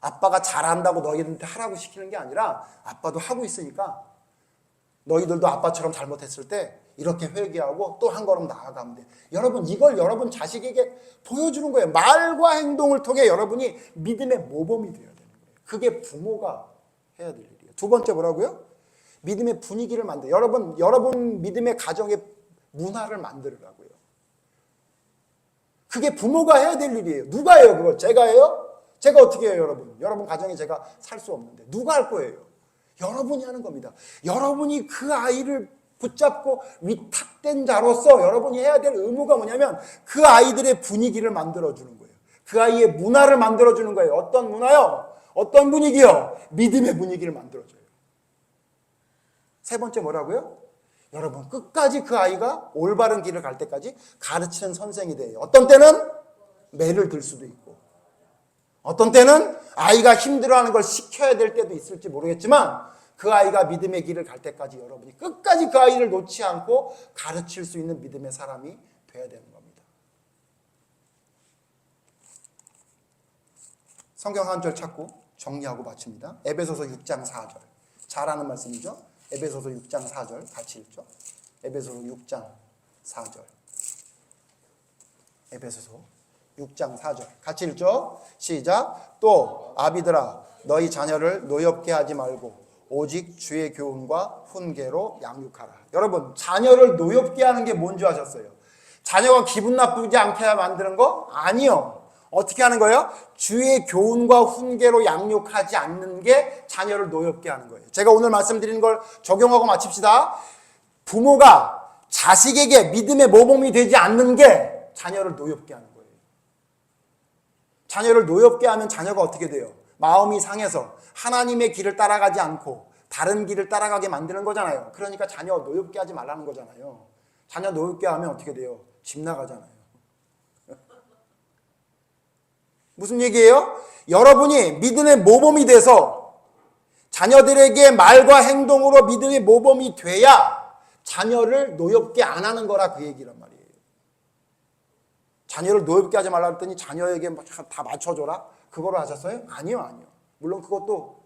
아빠가 잘한다고 너희들한테 하라고 시키는 게 아니라 아빠도 하고 있으니까 너희들도 아빠처럼 잘못했을 때 이렇게 회개하고 또 한 걸음 나아가면 돼. 여러분 이걸 여러분 자식에게 보여주는 거예요. 말과 행동을 통해 여러분이 믿음의 모범이 되어야 되는 거예요. 그게 부모가 해야 될 일이에요. 두 번째 뭐라고요? 믿음의 분위기를 만들어요. 여러분 믿음의 가정의 문화를 만들으라고요. 그게 부모가 해야 될 일이에요. 누가 해요 그걸? 제가 해요? 제가 어떻게 해요 여러분? 여러분 가정에 제가 살 수 없는데 누가 할 거예요? 여러분이 하는 겁니다. 여러분이 그 아이를 붙잡고 위탁된 자로서 여러분이 해야 될 의무가 뭐냐면 그 아이들의 분위기를 만들어주는 거예요. 그 아이의 문화를 만들어주는 거예요. 어떤 문화요? 어떤 분위기요? 믿음의 분위기를 만들어줘요. 세 번째 뭐라고요? 여러분 끝까지 그 아이가 올바른 길을 갈 때까지 가르치는 선생이 돼요. 어떤 때는 매를 들 수도 있고 어떤 때는 아이가 힘들어하는 걸 시켜야 될 때도 있을지 모르겠지만 그 아이가 믿음의 길을 갈 때까지 여러분이 끝까지 그 아이를 놓지 않고 가르칠 수 있는 믿음의 사람이 돼야 되는 겁니다. 성경 한 절 찾고 정리하고 마칩니다. 에베소서 6장 4절 잘 아는 말씀이죠. 에베소서 6장 4절 같이 읽죠. 에베소서 6장 4절 에베소서 6장 4절 같이 읽죠. 시작. 또 아비들아 너희 자녀를 노엽게 하지 말고 오직 주의 교훈과 훈계로 양육하라. 여러분 자녀를 노엽게 하는 게 뭔지 아셨어요? 자녀가 기분 나쁘지 않게 만드는 거? 아니요. 어떻게 하는 거예요? 주의 교훈과 훈계로 양육하지 않는 게 자녀를 노엽게 하는 거예요. 제가 오늘 말씀드린 걸 적용하고 마칩시다. 부모가 자식에게 믿음의 모범이 되지 않는 게 자녀를 노엽게 하는 거예요. 자녀를 노엽게 하면 자녀가 어떻게 돼요? 마음이 상해서 하나님의 길을 따라가지 않고 다른 길을 따라가게 만드는 거잖아요. 그러니까 자녀 노엽게 하지 말라는 거잖아요. 자녀 노엽게 하면 어떻게 돼요? 집 나가잖아요. 무슨 얘기예요? 여러분이 믿음의 모범이 돼서 자녀들에게 말과 행동으로 믿음의 모범이 돼야 자녀를 노엽게 안 하는 거라 그 얘기란 말이에요. 자녀를 노엽게 하지 말라 했더니 자녀에게 다 맞춰줘라? 그거를 하셨어요? 아니요. 물론 그것도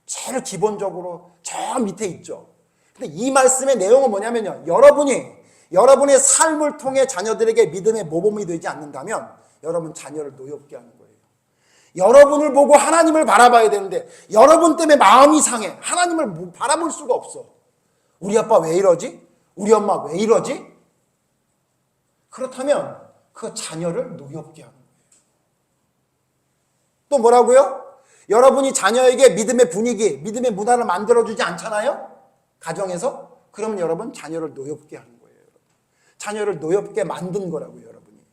제일 기본적으로 저 밑에 있죠. 근데 이 말씀의 내용은 뭐냐면요. 여러분의 삶을 통해 자녀들에게 믿음의 모범이 되지 않는다면 여러분 자녀를 노엽게 하는 거예요. 여러분을 보고 하나님을 바라봐야 되는데 여러분 때문에 마음이 상해. 하나님을 바라볼 수가 없어. 우리 아빠 왜 이러지? 우리 엄마 왜 이러지? 그렇다면 그 자녀를 노엽게 하는 거예요. 또 뭐라고요? 여러분이 자녀에게 믿음의 분위기, 믿음의 문화를 만들어주지 않잖아요? 가정에서? 그러면 여러분 자녀를 노엽게 하는 거예요. 자녀를 노엽게 만든 거라고요, 여러분이.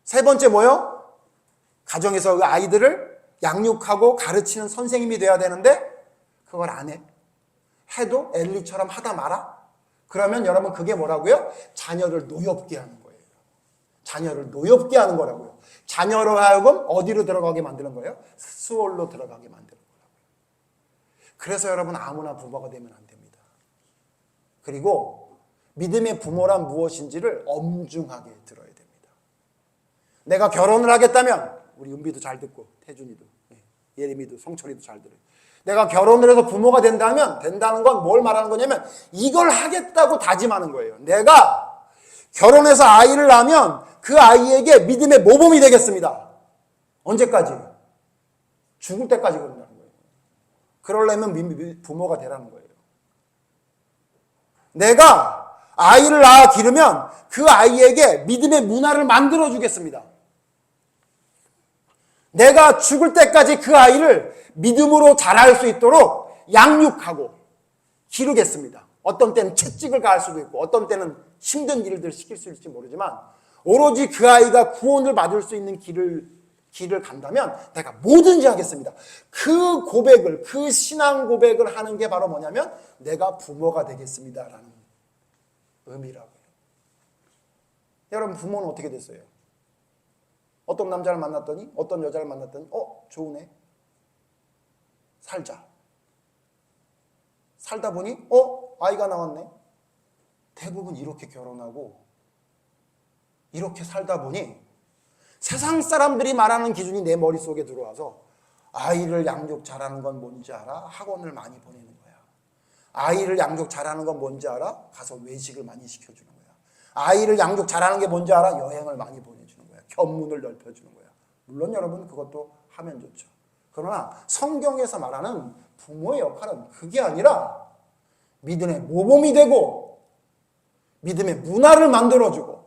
세 번째 뭐요? 가정에서 그 아이들을 양육하고 가르치는 선생님이 돼야 되는데 그걸 안 해. 해도 엘리처럼 하다 말아? 그러면 여러분 그게 뭐라고요? 자녀를 노엽게 하는 거예요. 자녀를 노엽게 하는 거라고요. 자녀로 하여금 어디로 들어가게 만드는 거예요? 수월로 들어가게 만드는 거라고요. 그래서 여러분 아무나 부모가 되면 안 됩니다. 그리고 믿음의 부모란 무엇인지를 엄중하게 들어야 됩니다. 내가 결혼을 하겠다면 우리 은비도 잘 듣고 태준이도 예림이도 성철이도 잘 들어요. 내가 결혼을 해서 부모가 된다는 건 뭘 말하는 거냐면 이걸 하겠다고 다짐하는 거예요. 내가 결혼해서 아이를 낳으면 그 아이에게 믿음의 모범이 되겠습니다. 언제까지? 죽을 때까지 그런다는 거예요. 그러려면 부모가 되라는 거예요. 내가 아이를 낳아 기르면 그 아이에게 믿음의 문화를 만들어 주겠습니다. 내가 죽을 때까지 그 아이를 믿음으로 자랄 수 있도록 양육하고 기르겠습니다. 어떤 때는 채찍을 가할 수도 있고 어떤 때는 힘든 일들을 시킬 수 있을지 모르지만 오로지 그 아이가 구원을 받을 수 있는 길을 간다면 내가 뭐든지 하겠습니다. 그 고백을, 그 신앙 고백을 하는 게 바로 뭐냐면 내가 부모가 되겠습니다라는 의미라고요. 여러분 부모는 어떻게 됐어요? 어떤 남자를 만났더니 어떤 여자를 만났더니 좋으네. 살자. 살다 보니 아이가 나왔네. 대부분 이렇게 결혼하고 이렇게 살다 보니 세상 사람들이 말하는 기준이 내 머릿속에 들어와서 아이를 양육 잘하는 건 뭔지 알아? 학원을 많이 보내는 거야. 아이를 양육 잘하는 건 뭔지 알아? 가서 외식을 많이 시켜주는 거야. 아이를 양육 잘하는 게 뭔지 알아? 여행을 많이 보내주는 거야. 견문을 넓혀주는 거야. 물론 여러분 그것도 하면 좋죠. 그러나 성경에서 말하는 부모의 역할은 그게 아니라 믿음의 모범이 되고 믿음의 문화를 만들어주고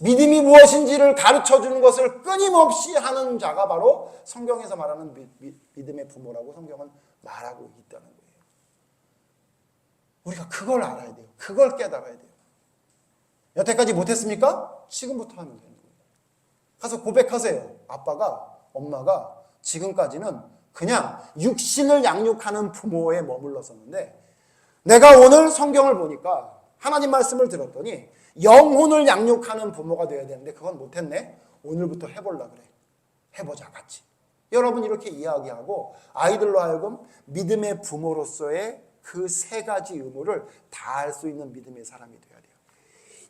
믿음이 무엇인지를 가르쳐주는 것을 끊임없이 하는 자가 바로 성경에서 말하는 믿음의 부모라고 성경은 말하고 있다는 거예요. 우리가 그걸 알아야 돼요. 그걸 깨달아야 돼요. 여태까지 못했습니까? 지금부터 하면 되는 거예요. 가서 고백하세요. 아빠가, 엄마가 지금까지는 그냥 육신을 양육하는 부모에 머물렀었는데 내가 오늘 성경을 보니까 하나님 말씀을 들었더니 영혼을 양육하는 부모가 되어야 되는데 그건 못했네. 오늘부터 해보려고 그래. 해보자 같이. 여러분 이렇게 이야기하고 아이들로 하여금 믿음의 부모로서의 그 세 가지 의무를 다할 수 있는 믿음의 사람이 되어야 돼요.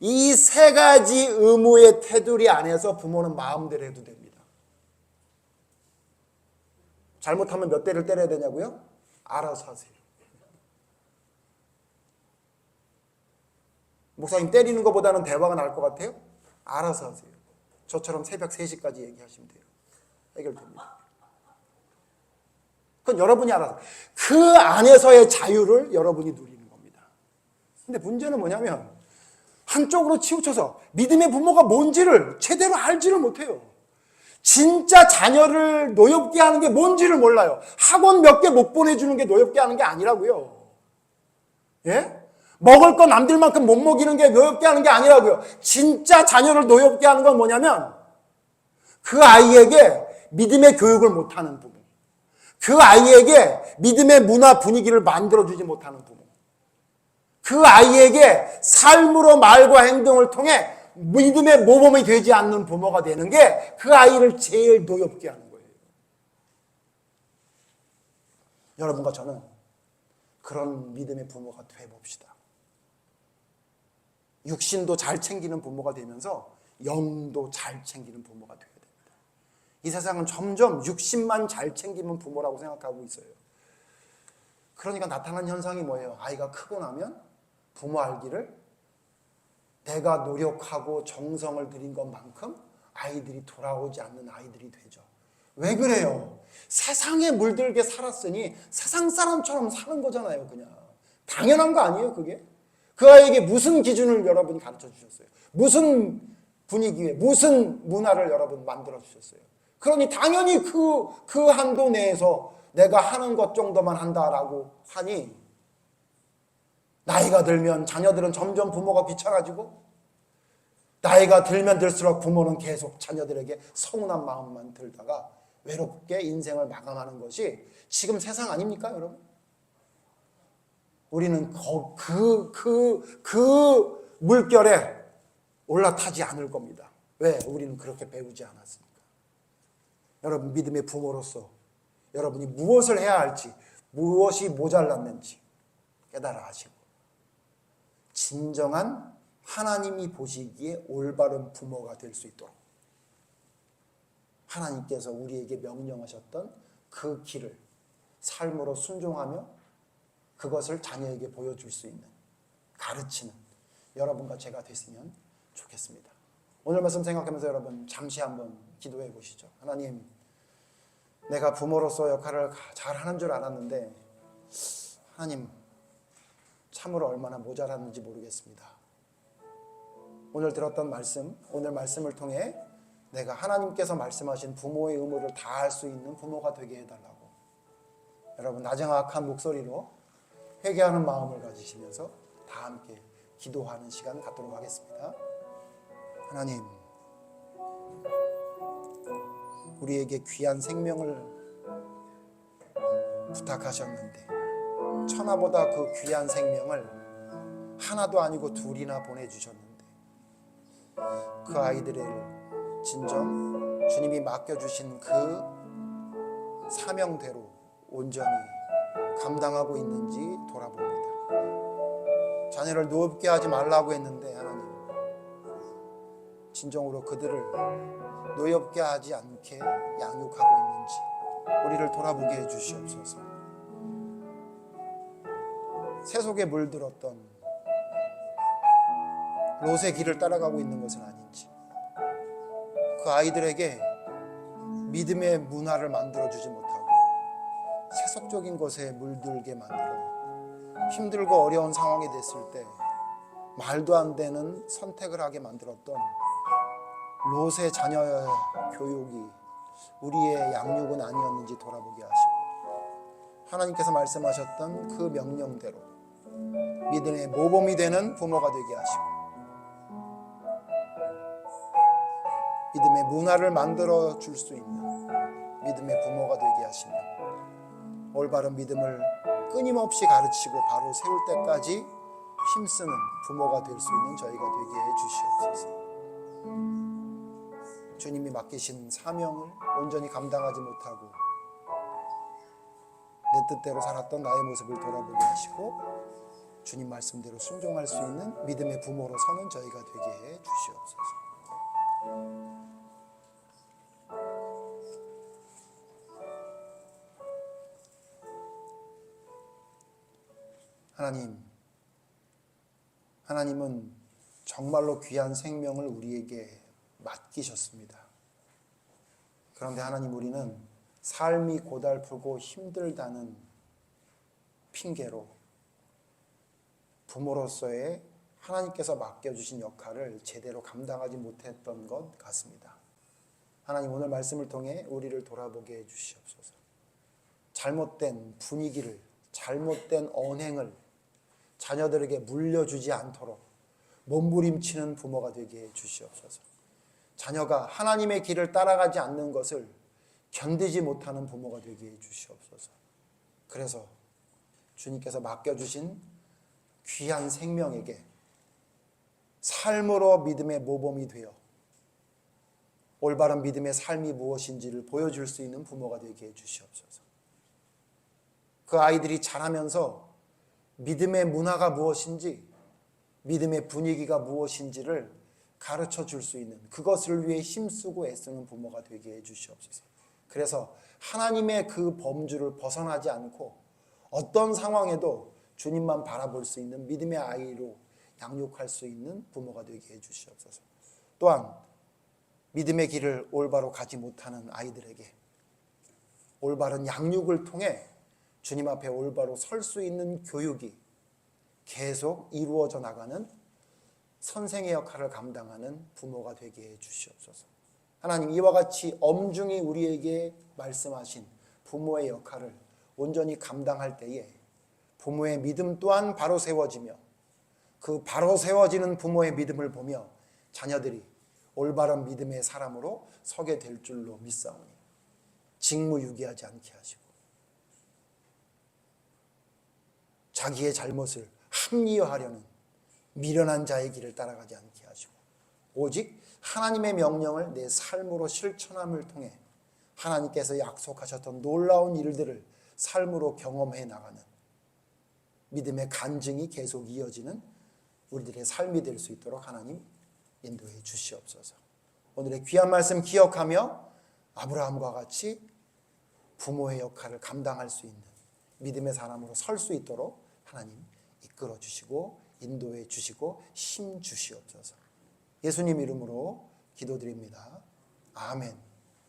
이 세 가지 의무의 테두리 안에서 부모는 마음대로 해도 됩니다. 잘못하면 몇 대를 때려야 되냐고요? 알아서 하세요. 목사님 때리는 것보다는 대화가 나을 것 같아요? 알아서 하세요. 저처럼 새벽 3시까지 얘기하시면 돼요. 해결됩니다. 그건 여러분이 알아서. 그 안에서의 자유를 여러분이 누리는 겁니다. 근데 문제는 뭐냐면 한쪽으로 치우쳐서 믿음의 부모가 뭔지를 제대로 알지를 못해요. 진짜 자녀를 노엽게 하는 게 뭔지를 몰라요. 학원 몇 개 못 보내주는 게 노엽게 하는 게 아니라고요. 예? 먹을 거 남들만큼 못 먹이는 게 노엽게 하는 게 아니라고요. 진짜 자녀를 노엽게 하는 건 뭐냐면 그 아이에게 믿음의 교육을 못하는 부모, 그 아이에게 믿음의 문화 분위기를 만들어주지 못하는 부모, 그 아이에게 삶으로 말과 행동을 통해 믿음의 모범이 되지 않는 부모가 되는 게 그 아이를 제일 노엽게 하는 거예요. 여러분과 저는 그런 믿음의 부모가 되봅시다. 육신도 잘 챙기는 부모가 되면서 영도 잘 챙기는 부모가 되어야 됩니다. 이 세상은 점점 육신만 잘 챙기는 부모라고 생각하고 있어요. 그러니까 나타난 현상이 뭐예요? 아이가 크고 나면 부모 알기를 내가 노력하고 정성을 들인 것만큼 아이들이 돌아오지 않는 아이들이 되죠. 왜 그래요? 세상에 물들게 살았으니 세상 사람처럼 사는 거잖아요. 그냥 당연한 거 아니에요 그게? 그 아이에게 무슨 기준을 여러분이 가르쳐 주셨어요? 무슨 분위기에 무슨 문화를 여러분 만들어 주셨어요? 그러니 당연히 그 한도 내에서 내가 하는 것 정도만 한다라고 하니 나이가 들면 자녀들은 점점 부모가 귀찮아지고 나이가 들면 들수록 부모는 계속 자녀들에게 서운한 마음만 들다가 외롭게 인생을 마감하는 것이 지금 세상 아닙니까 여러분? 우리는 그 물결에 올라타지 않을 겁니다. 왜? 우리는 그렇게 배우지 않았으니까. 여러분 믿음의 부모로서 여러분이 무엇을 해야 할지 무엇이 모자랐는지 깨달아 하시고 진정한 하나님이 보시기에 올바른 부모가 될 수 있도록 하나님께서 우리에게 명령하셨던 그 길을 삶으로 순종하며 그것을 자녀에게 보여줄 수 있는 가르치는 여러분과 제가 됐으면 좋겠습니다. 오늘 말씀 생각하면서 여러분 잠시 한번 기도해 보시죠. 하나님, 내가 부모로서 역할을 잘 하는 줄 알았는데 하나님 참으로 얼마나 모자랐는지 모르겠습니다. 오늘 들었던 말씀, 오늘 말씀을 통해 내가 하나님께서 말씀하신 부모의 의무를 다할 수 있는 부모가 되게 해달라고 여러분 나정확한 목소리로 회개하는 마음을 가지시면서 다 함께 기도하는 시간 갖도록 하겠습니다. 하나님, 우리에게 귀한 생명을 부탁하셨는데 천하보다 그 귀한 생명을 하나도 아니고 둘이나 보내주셨는데 그 아이들을 진정 주님이 맡겨주신 그 사명대로 온전히 감당하고 있는지 돌아봅니다. 자녀를 노엽게 하지 말라고 했는데 하나님 진정으로 그들을 노엽게 하지 않게 양육하고 있는지 우리를 돌아보게 해주시옵소서. 세속에 물들었던 롯의 길을 따라가고 있는 것은 아닌지 그 아이들에게 믿음의 문화를 만들어주지 못하고 세속적인 것에 물들게 만들어 힘들고 어려운 상황이 됐을 때 말도 안 되는 선택을 하게 만들었던 롯의 자녀의 교육이 우리의 양육은 아니었는지 돌아보게 하시고 하나님께서 말씀하셨던 그 명령대로 믿음의 모범이 되는 부모가 되게 하시고 믿음의 문화를 만들어 줄 수 있는 믿음의 부모가 되게 하시며 올바른 믿음을 끊임없이 가르치고 바로 세울 때까지 힘쓰는 부모가 될 수 있는 저희가 되게 해 주시옵소서. 주님이 맡기신 사명을 온전히 감당하지 못하고 내 뜻대로 살았던 나의 모습을 돌아보게 하시고 주님 말씀대로 순종할 수 있는 믿음의 부모로 서는 저희가 되게 해 주시옵소서. 하나님은 정말로 귀한 생명을 우리에게 맡기셨습니다. 그런데 하나님, 우리는 삶이 고달프고 힘들다는 핑계로 부모로서의 하나님께서 맡겨주신 역할을 제대로 감당하지 못했던 것 같습니다. 하나님, 오늘 말씀을 통해 우리를 돌아보게 해주시옵소서. 잘못된 분위기를, 잘못된 언행을 자녀들에게 물려주지 않도록 몸부림치는 부모가 되게 해주시옵소서. 자녀가 하나님의 길을 따라가지 않는 것을 견디지 못하는 부모가 되게 해주시옵소서. 그래서 주님께서 맡겨주신 귀한 생명에게 삶으로 믿음의 모범이 되어 올바른 믿음의 삶이 무엇인지를 보여줄 수 있는 부모가 되게 해주시옵소서. 그 아이들이 자라면서 믿음의 문화가 무엇인지, 믿음의 분위기가 무엇인지를 가르쳐 줄 수 있는, 그것을 위해 힘쓰고 애쓰는 부모가 되게 해주시옵소서. 그래서 하나님의 그 범주를 벗어나지 않고 어떤 상황에도 주님만 바라볼 수 있는 믿음의 아이로 양육할 수 있는 부모가 되게 해주시옵소서. 또한 믿음의 길을 올바로 가지 못하는 아이들에게 올바른 양육을 통해 주님 앞에 올바로 설 수 있는 교육이 계속 이루어져 나가는 선생의 역할을 감당하는 부모가 되게 해 주시옵소서. 하나님, 이와 같이 엄중히 우리에게 말씀하신 부모의 역할을 온전히 감당할 때에 부모의 믿음 또한 바로 세워지며 그 바로 세워지는 부모의 믿음을 보며 자녀들이 올바른 믿음의 사람으로 서게 될 줄로 믿사오니 직무유기하지 않게 하시고 자기의 잘못을 합리화하려는 미련한 자의 길을 따라가지 않게 하시고 오직 하나님의 명령을 내 삶으로 실천함을 통해 하나님께서 약속하셨던 놀라운 일들을 삶으로 경험해 나가는 믿음의 간증이 계속 이어지는 우리들의 삶이 될 수 있도록 하나님 인도해 주시옵소서. 오늘의 귀한 말씀 기억하며 아브라함과 같이 부모의 역할을 감당할 수 있는 믿음의 사람으로 설 수 있도록 하나님 이끌어 주시고 인도해 주시고 힘 주시옵소서. 예수님 이름으로 기도드립니다. 아멘.